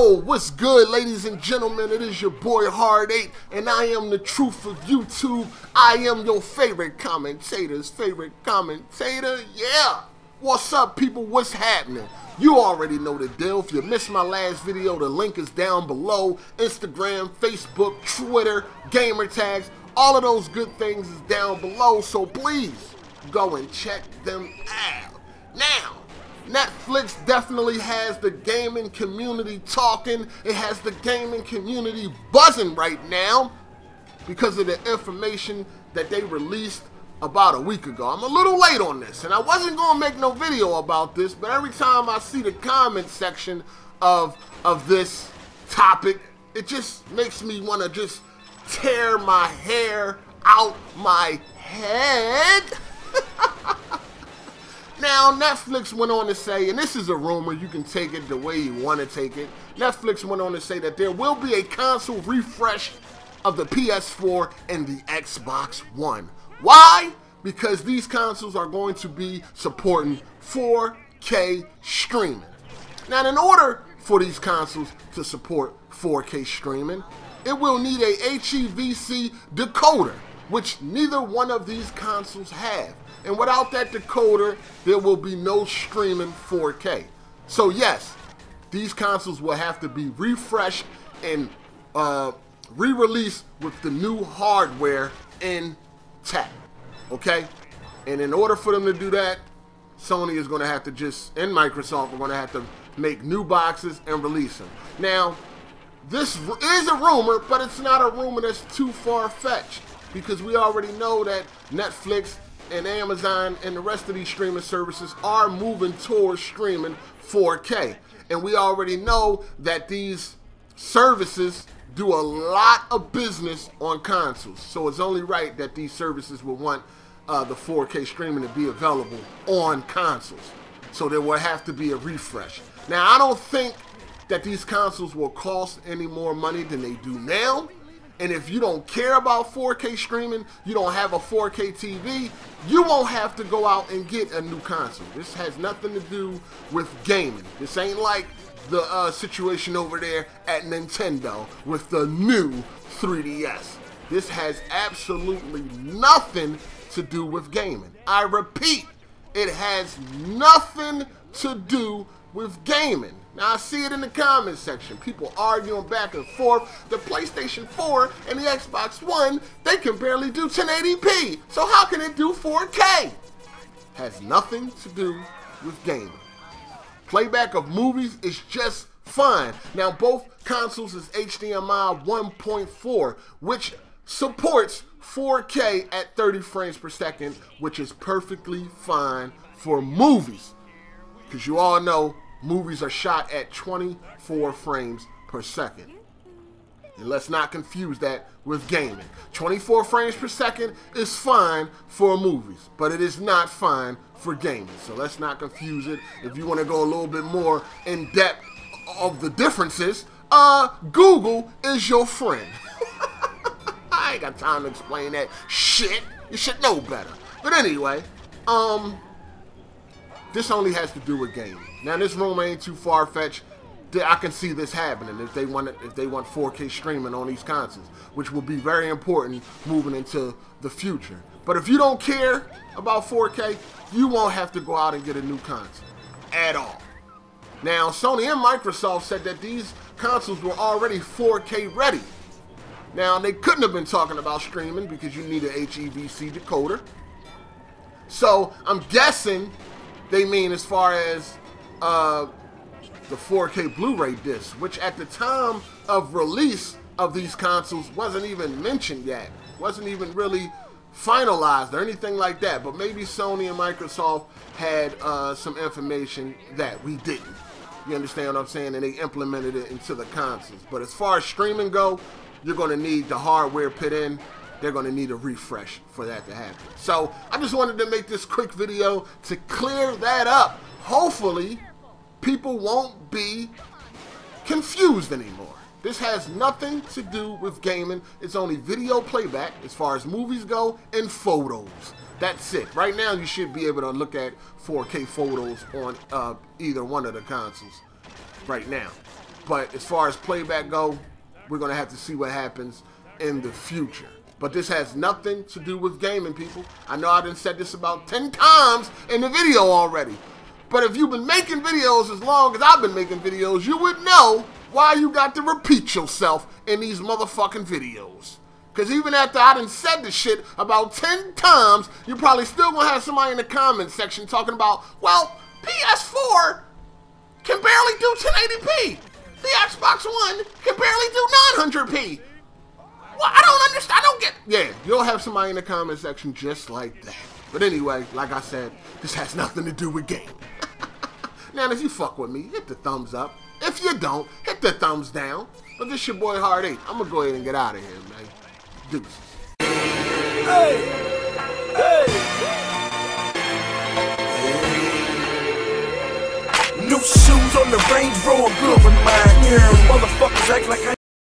Yo, what's good, ladies and gentlemen? It is your boy Hard8, and I am the truth of YouTube. I am your favorite commentator's favorite commentator. Yeah. What's up, people? What's happening? You already know the deal. If you missed my last video, the link is down below. Instagram, Facebook, Twitter, gamer tags, all of those good things is down below. So please go and check them out. Now, Netflix definitely has the gaming community talking. It has the gaming community buzzing right now because of the information that they released about a week ago. I'm a little late on this, and I wasn't going to make no video about this, but every time I see the comment section of this topic, it just makes me want to just tear my hair out my head. Now, Netflix went on to say, and this is a rumor, you can take it the way you want to take it. Netflix went on to say that there will be a console refresh of the PS4 and the Xbox One. Why? Because these consoles are going to be supporting 4K streaming. Now, in order for these consoles to support 4K streaming, it will need a HEVC decoder, which neither one of these consoles have. And without that decoder, there will be no streaming 4K. So yes, these consoles will have to be refreshed and re-released with the new hardware intact. Okay? And in order for them to do that, Sony is going to have to and Microsoft are going to have to make new boxes and release them. Now, this is a rumor, but it's not a rumor that's too far-fetched, because we already know that Netflix and Amazon and the rest of these streaming services are moving towards streaming 4K. And we already know that these services do a lot of business on consoles. So it's only right that these services will want the 4K streaming to be available on consoles. So there will have to be a refresh. Now, I don't think that these consoles will cost any more money than they do now. And if you don't care about 4K streaming, you don't have a 4K TV, you won't have to go out and get a new console. This has nothing to do with gaming. This ain't like the situation over there at Nintendo with the new 3DS. This has absolutely nothing to do with gaming. I repeat, it has nothing to do with gaming. Now, I see it in the comment section. People arguing back and forth. The PlayStation 4 and the Xbox One, they can barely do 1080p. So how can it do 4K? Has nothing to do with gaming. Playback of movies is just fine. Now, both consoles is HDMI 1.4, which supports 4K at 30 frames per second, which is perfectly fine for movies. Because you all know movies are shot at 24 frames per second. And let's not confuse that with gaming. 24 frames per second is fine for movies, but it is not fine for gaming. So let's not confuse it. If you want to go a little bit more in depth of the differences, Google is your friend. I ain't got time to explain that shit. You should know better. But anyway, this only has to do with gaming. Now, this rumor ain't too far-fetched. I can see this happening if they want 4K streaming on these consoles, which will be very important moving into the future. But if you don't care about 4K, you won't have to go out and get a new console at all. Now, Sony and Microsoft said that these consoles were already 4K ready. Now, they couldn't have been talking about streaming because you need an HEVC decoder. So, I'm guessing they mean as far as the 4K Blu-ray disc, which at the time of release of these consoles wasn't even mentioned yet. Wasn't even really finalized or anything like that. But maybe Sony and Microsoft had some information that we didn't. You understand what I'm saying? And they implemented it into the consoles. But as far as streaming go, you're going to need the hardware put in. They're going to need a refresh for that to happen. So I just wanted to make this quick video to clear that up. Hopefully, people won't be confused anymore. This has nothing to do with gaming. It's only video playback as far as movies go and photos. That's it. Right now, you should be able to look at 4K photos on either one of the consoles right now. But as far as playback go, we're going to have to see what happens in the future. But this has nothing to do with gaming, people. I know I done said this about 10 times in the video already. But if you've been making videos as long as I've been making videos, you would know why you got to repeat yourself in these motherfucking videos. Because even after I done said the shit about 10 times, you probably still going to have somebody in the comment section talking about, well, PS4 can barely do 1080p. The Xbox One can barely do 900p. Well, I don't understand. I don't get... Yeah, you'll have somebody in the comment section just like that. But anyway, like I said, this has nothing to do with gaming. Now, if you fuck with me, hit the thumbs up. If you don't, hit the thumbs down. But this your boy Hard 8. I'm gonna go ahead and get out of here, man. Deuces. Hey! Hey! New shoes on the Range Rover.